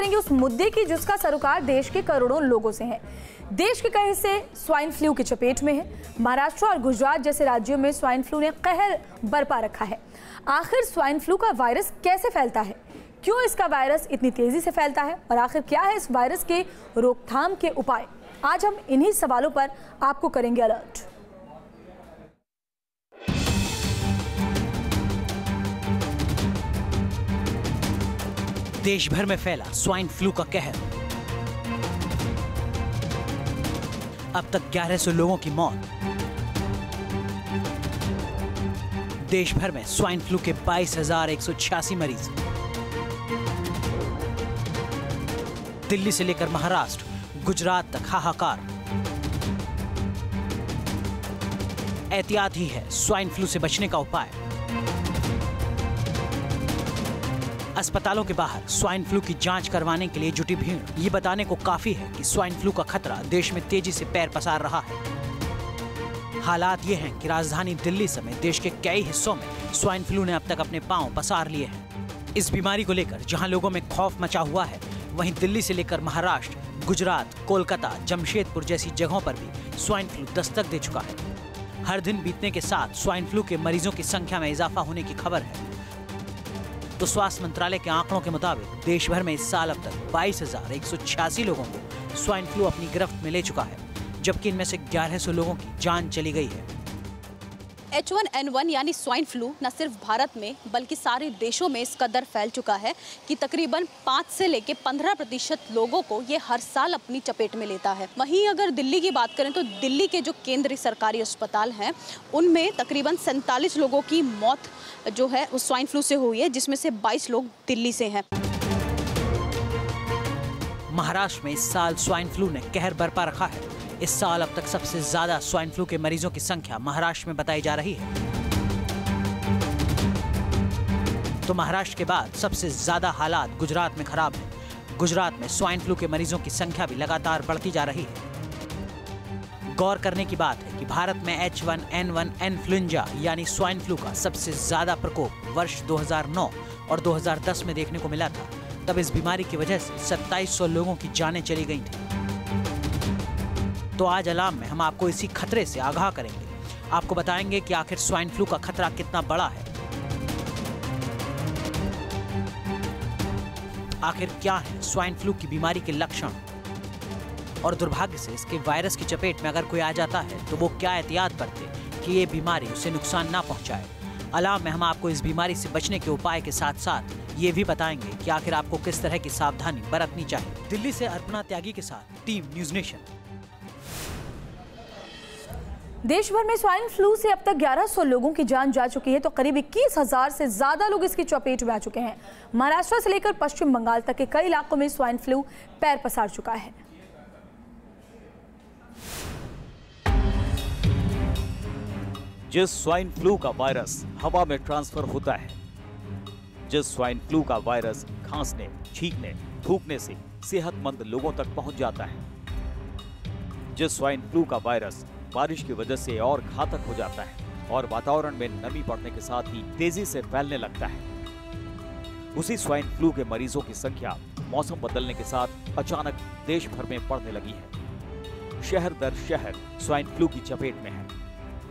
करेंगे उस मुद्दे की जिसका सरोकार देश के करोड़ों लोगों से है। देश के कई हिस्से स्वाइन फ्लू की चपेट में है। महाराष्ट्र और गुजरात जैसे राज्यों में स्वाइन फ्लू ने कहर बरपा रखा है। आखिर स्वाइन फ्लू का वायरस कैसे फैलता है, क्यों इसका वायरस इतनी तेजी से फैलता है और आखिर क्या है इस वायरस के रोकथाम के उपाय, आज हम इन्हीं सवालों पर आपको करेंगे अलर्ट। देश भर में फैला स्वाइन फ्लू का कहर। अब तक 1100 लोगों की मौत। देश भर में स्वाइन फ्लू के 22,186 मरीज। दिल्ली से लेकर महाराष्ट्र, गुजरात तक हाहाकार। एहतियात ही है स्वाइन फ्लू से बचने का उपाय। अस्पतालों के बाहर स्वाइन फ्लू की जांच करवाने के लिए जुटी भीड़ ये बताने को काफी है कि स्वाइन फ्लू का खतरा देश में तेजी से पैर पसार रहा है। हालात ये हैं कि राजधानी दिल्ली समेत देश के कई हिस्सों में स्वाइन फ्लू ने अब तक अपने पांव पसार लिए हैं। इस बीमारी को लेकर जहां लोगों में खौफ मचा हुआ है, वहीं दिल्ली से लेकर महाराष्ट्र, गुजरात, कोलकाता, जमशेदपुर जैसी जगहों पर भी स्वाइन फ्लू दस्तक दे चुका है। हर दिन बीतने के साथ स्वाइन फ्लू के मरीजों की संख्या में इजाफा होने की खबर है। तो स्वास्थ्य मंत्रालय के आंकड़ों के मुताबिक देश भर में इस साल अब तक 22,186 लोगों को स्वाइन फ्लू अपनी गिरफ्त में ले चुका है, जबकि इनमें से 1100 लोगों की जान चली गई है। H1N1 यानी स्वाइन फ्लू न सिर्फ भारत में बल्कि सारे देशों में इस कदर फैल चुका है कि तकरीबन 5 से लेकर 15% लोगों को ये हर साल अपनी चपेट में लेता है। वहीं अगर दिल्ली की बात करें तो दिल्ली के जो केंद्रीय सरकारी अस्पताल हैं उनमें तकरीबन 47 लोगों की मौत जो है उस स्वाइन फ्लू से हुई है, जिसमें से 22 लोग दिल्ली से हैं। महाराष्ट्र में इस साल स्वाइन फ्लू ने कहर बरपा रखा है। इस साल अब तक सबसे ज्यादा स्वाइन फ्लू के मरीजों की संख्या महाराष्ट्र में बताई जा रही है। तो महाराष्ट्र के बाद सबसे ज्यादा हालात गुजरात में खराब है। गुजरात में स्वाइन फ्लू के मरीजों की संख्या भी लगातार बढ़ती जा रही है। गौर करने की बात है कि भारत में H1N1 इन्फ्लुएंजा यानी स्वाइन फ्लू का सबसे ज्यादा प्रकोप वर्ष 2009 और 2010 में देखने को मिला था। तब इस बीमारी की वजह से 2700 लोगों की जानें चली गई थी। तो आज अलार्म में हम आपको इसी खतरे से आगाह करेंगे। आपको बताएंगे कि आखिर स्वाइन फ्लू का खतरा कितना बड़ा है, आखिर क्या है स्वाइन फ्लू की बीमारी के लक्षण, और दुर्भाग्य से इसके वायरस की चपेट में अगर कोई आ जाता है तो वो क्या एहतियात बरते कि ये बीमारी उसे नुकसान ना पहुंचाए। अलार्म में हम आपको इस बीमारी से बचने के उपाय के साथ साथ ये भी बताएंगे कि आखिर आपको किस तरह की सावधानी बरतनी चाहिए। दिल्ली से अर्पणा त्यागी के साथ टीम न्यूज़ नेशन। देश भर में स्वाइन फ्लू से अब तक 1100 लोगों की जान जा चुकी है, तो करीब 21,000 से ज्यादा लोग इसकी चपेट में आ चुके हैं। महाराष्ट्र से लेकर पश्चिम बंगाल तक के कई इलाकों में स्वाइन फ्लू पैर पसार चुका है। जिस स्वाइन फ्लू का वायरस हवा में ट्रांसफर होता है, जिस स्वाइन फ्लू का वायरस खांसने, छींकने, थूकने से सेहतमंद लोगों तक पहुंच जाता है, जिस स्वाइन फ्लू का वायरस बारिश की वजह से और घातक हो जाता है और वातावरण में नमी बढ़ने के साथ ही तेजी से फैलने लगता है, उसी स्वाइन फ्लू के मरीजों की संख्या मौसम बदलने के साथ अचानक देश भर में बढ़ने लगी है। शहर दर शहर स्वाइन फ्लू की चपेट में है।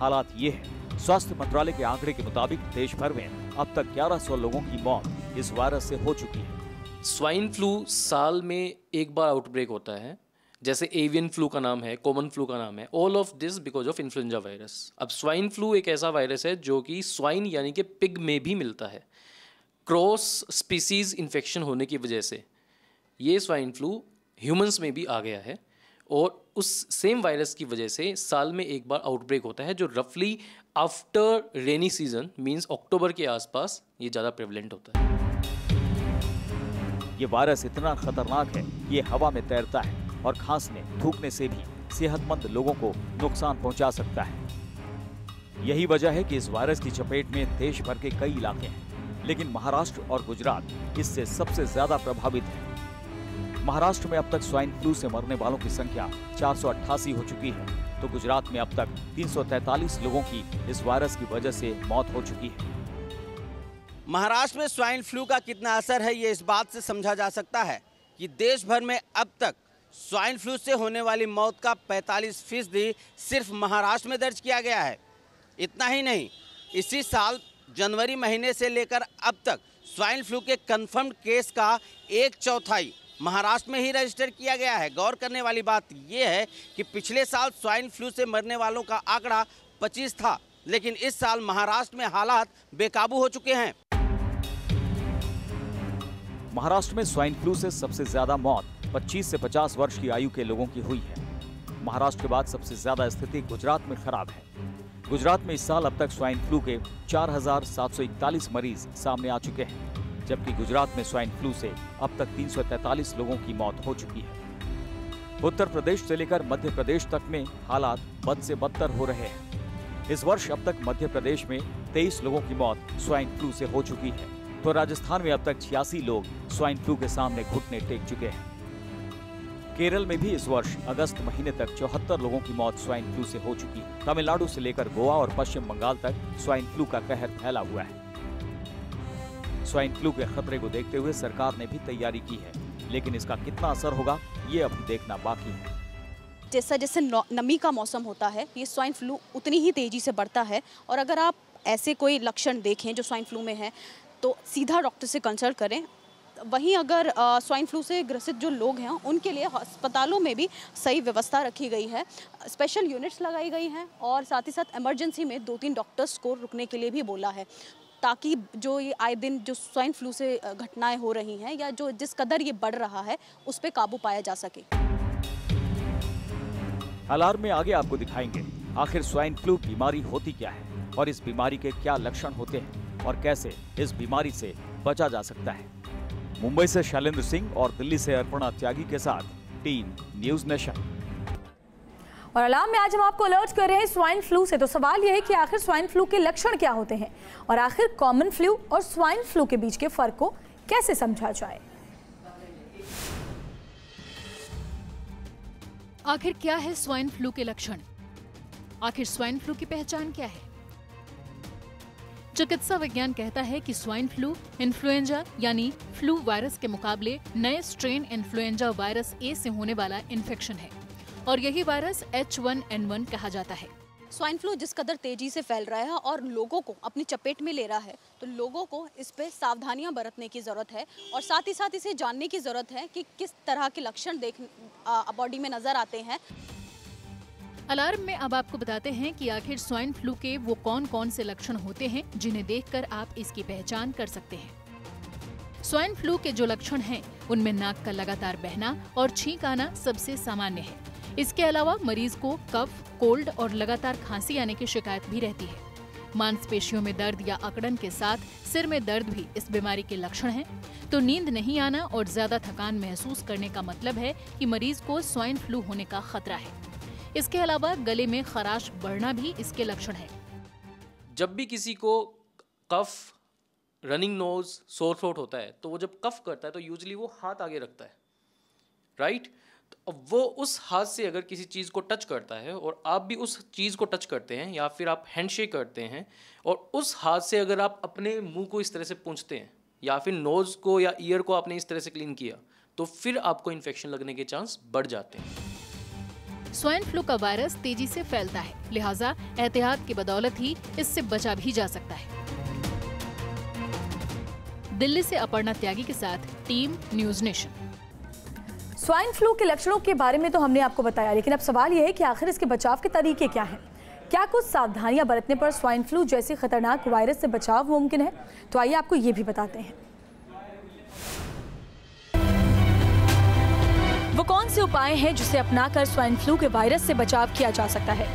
हालात ये है, स्वास्थ्य मंत्रालय के आंकड़े के मुताबिक देश भर में अब तक 1100 लोगों की मौत इस वायरस से हो चुकी है। स्वाइन फ्लू साल में एक बार आउटब्रेक होता है, जैसे एवियन फ्लू का नाम है, कॉमन फ्लू का नाम है। All of this because of influenza virus. अब स्वाइन फ्लू एक ऐसा वायरस है जो कि स्वाइन यानी कि पिग में भी मिलता है। क्रॉस स्पीसीज इन्फेक्शन होने की वजह से ये स्वाइन फ्लू ह्यूमंस में भी आ गया है और उस सेम वायरस की वजह से साल में एक बार आउटब्रेक होता है, जो रफली आफ्टर रेनी सीजन मींस अक्टूबर के आसपास ये ज़्यादा प्रेवलेंट होता है। ये वायरस इतना खतरनाक है, ये हवा में तैरता है और खांसने, थूकने से भी सेहतमंद लोगों को नुकसान पहुंचा सकता है। यही वजह है कि इस वायरस की चपेट में देश भर के कई इलाके हैं, लेकिन महाराष्ट्र और गुजरात इससे सबसे ज्यादा प्रभावित है। महाराष्ट्र में अब तक स्वाइन फ्लू से मरने वालों की संख्या 488 हो चुकी है, तो गुजरात में अब तक 343 लोगों की इस वायरस की वजह से मौत हो चुकी है। महाराष्ट्र में स्वाइन फ्लू का कितना असर है ये इस बात से समझा जा सकता है कि देश भर में अब तक स्वाइन फ्लू से होने वाली मौत का 45% सिर्फ महाराष्ट्र में दर्ज किया गया है। इतना ही नहीं, इसी साल जनवरी महीने से लेकर अब तक स्वाइन फ्लू के कंफर्म्ड केस का 1/4 महाराष्ट्र में ही रजिस्टर किया गया है। गौर करने वाली बात यह है कि पिछले साल स्वाइन फ्लू से मरने वालों का आंकड़ा 25 था, लेकिन इस साल महाराष्ट्र में हालात बेकाबू हो चुके हैं। महाराष्ट्र में स्वाइन फ्लू से सबसे ज्यादा मौत 25 से 50 वर्ष की आयु के लोगों की हुई है। महाराष्ट्र के बाद सबसे ज्यादा स्थिति गुजरात में खराब है। गुजरात में इस साल अब तक स्वाइन फ्लू के 4,741 मरीज सामने आ चुके हैं, जबकि गुजरात में स्वाइन फ्लू से अब तक 343 लोगों की मौत हो चुकी है। उत्तर प्रदेश से लेकर मध्य प्रदेश तक में हालात बद से बदतर हो रहे हैं। इस वर्ष अब तक मध्य प्रदेश में 23 लोगों की मौत स्वाइन फ्लू से हो चुकी है, तो राजस्थान में अब तक 86 लोग स्वाइन फ्लू के सामने घुटने टेक चुके हैं। केरल में भी इस वर्ष अगस्त महीने तक 74 लोगों की मौत स्वाइन फ्लू से हो चुकी है। तमिलनाडु से लेकर गोवा और पश्चिम बंगाल तक स्वाइन फ्लू का कहर फैला हुआ है। स्वाइन फ्लू के खतरे को देखते हुए सरकार ने भी तैयारी की है, लेकिन इसका कितना असर होगा ये अभी देखना बाकी है। जैसा जैसे नमी का मौसम होता है, ये स्वाइन फ्लू उतनी ही तेजी से बढ़ता है। और अगर आप ऐसे कोई लक्षण देखें जो स्वाइन फ्लू में है, तो सीधा डॉक्टर से कंसल्ट करें। वहीं अगर स्वाइन फ्लू से ग्रसित जो लोग हैं, उनके लिए अस्पतालों में भी सही व्यवस्था रखी गई है, स्पेशल यूनिट्स लगाई गई हैं और साथ ही साथ इमरजेंसी में 2-3 डॉक्टर्स को रुकने के लिए भी बोला है, ताकि जो ये आए दिन जो स्वाइन फ्लू से घटनाएं हो रही हैं या जो जिस कदर ये बढ़ रहा है, उस पर काबू पाया जा सके। अलार्म में आगे आपको दिखाएंगे आखिर स्वाइन फ्लू बीमारी होती क्या है और इस बीमारी के क्या लक्षण होते हैं और कैसे इस बीमारी से बचा जा सकता है। मुंबई से शैलेंद्र सिंह और दिल्ली से अर्पणा त्यागी के साथ टीम न्यूज नेशन। और अलार्म में आज हम आपको अलर्ट कर रहे हैं स्वाइन फ्लू से। तो सवाल यह है कि आखिर स्वाइन फ्लू के लक्षण क्या होते हैं और आखिर कॉमन फ्लू और स्वाइन फ्लू के बीच के फर्क को कैसे समझा जाए। आखिर क्या है स्वाइन फ्लू के लक्षण? आखिर स्वाइन फ्लू की पहचान क्या है? चिकित्सा विज्ञान कहता है कि स्वाइन फ्लू इन्फ्लुएंजा यानी फ्लू वायरस के मुकाबले नए स्ट्रेन इन्फ्लुएंजा वायरस ए से होने वाला इन्फेक्शन है और यही वायरस H1N1 कहा जाता है। स्वाइन फ्लू जिस कदर तेजी से फैल रहा है और लोगों को अपनी चपेट में ले रहा है, तो लोगों को इस पे सावधानियां बरतने की ज़रूरत है और साथ ही साथ इसे जानने की ज़रूरत है कि किस तरह के लक्षण बॉडी में नजर आते हैं। अलार्म में अब आपको बताते हैं कि आखिर स्वाइन फ्लू के वो कौन कौन से लक्षण होते हैं जिन्हें देखकर आप इसकी पहचान कर सकते हैं। स्वाइन फ्लू के जो लक्षण हैं, उनमें नाक का लगातार बहना और छींक आना सबसे सामान्य है। इसके अलावा मरीज को कफ, कोल्ड और लगातार खांसी आने की शिकायत भी रहती है। मांसपेशियों में दर्द या अकड़न के साथ सिर में दर्द भी इस बीमारी के लक्षण हैं। तो नींद नहीं आना और ज्यादा थकान महसूस करने का मतलब है कि मरीज को स्वाइन फ्लू होने का खतरा है। इसके अलावा गले में खराश बढ़ना भी इसके लक्षण है। जब भी किसी को कफ, रनिंग नोज, सोर थ्रोट होता है, तो वो जब कफ करता है तो यूजुअली वो हाथ आगे रखता है, राइट? तो अब वो उस हाथ से अगर किसी चीज़ को टच करता है और आप भी उस चीज़ को टच करते हैं या फिर आप हैंडशेक करते हैं और उस हाथ से अगर आप अपने मुंह को इस तरह से पूंछते हैं या फिर नोज को या ईयर को आपने इस तरह से क्लीन किया, तो फिर आपको इन्फेक्शन लगने के चांस बढ़ जाते हैं। स्वाइन फ्लू का वायरस तेजी से फैलता है, लिहाजा एहतियात की बदौलत ही इससे बचा भी जा सकता है। दिल्ली से अपर्णा त्यागी के साथ team news nation. Swine flu के लक्षणों के बारे में तो हमने आपको बताया, लेकिन अब सवाल यह है कि आखिर इसके बचाव के तरीके क्या हैं? क्या कुछ सावधानियां बरतने पर स्वाइन फ्लू जैसे खतरनाक वायरस से बचाव मुमकिन है? तो आइए आपको ये भी बताते हैं। वो कौन से उपाय हैं जिसे अपनाकर स्वाइन फ्लू के वायरस से बचाव किया जा सकता है?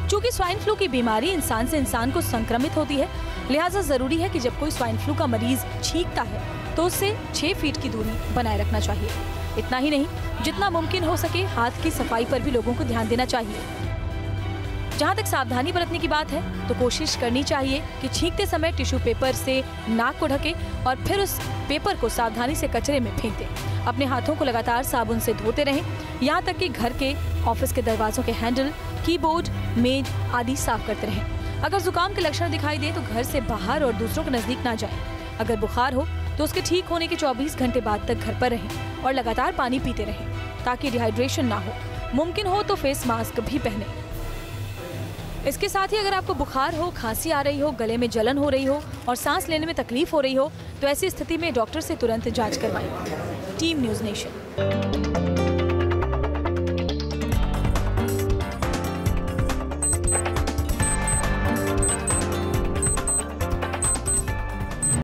चूंकि स्वाइन फ्लू की बीमारी इंसान से इंसान को संक्रमित होती है, लिहाजा जरूरी है कि जब कोई स्वाइन फ्लू का मरीज छींकता है तो उससे 6 फीट की दूरी बनाए रखना चाहिए। इतना ही नहीं, जितना मुमकिन हो सके हाथ की सफाई पर भी लोगों को ध्यान देना चाहिए। जहाँ तक सावधानी बरतने की बात है, तो कोशिश करनी चाहिए कि छींकते समय टिश्यू पेपर से नाक को ढके और फिर उस पेपर को सावधानी से कचरे में फेंक दें। अपने हाथों को लगातार साबुन से धोते रहें, यहाँ तक कि घर के, ऑफिस के दरवाजों के हैंडल, कीबोर्ड, मेज आदि साफ करते रहें। अगर जुकाम के लक्षण दिखाई दे तो घर से बाहर और दूसरों के नजदीक ना जाएं। अगर बुखार हो तो उसके ठीक होने के 24 घंटे बाद तक घर पर रहें। और लगातार पानी पीते रहें ताकि डिहाइड्रेशन ना हो। मुमकिन हो तो फेस मास्क भी पहने। इसके साथ ही अगर आपको बुखार हो, खांसी आ रही हो, गले में जलन हो रही हो और सांस लेने में तकलीफ हो रही हो तो ऐसी स्थिति में डॉक्टर से तुरंत जांच करवाएं। Team news nation.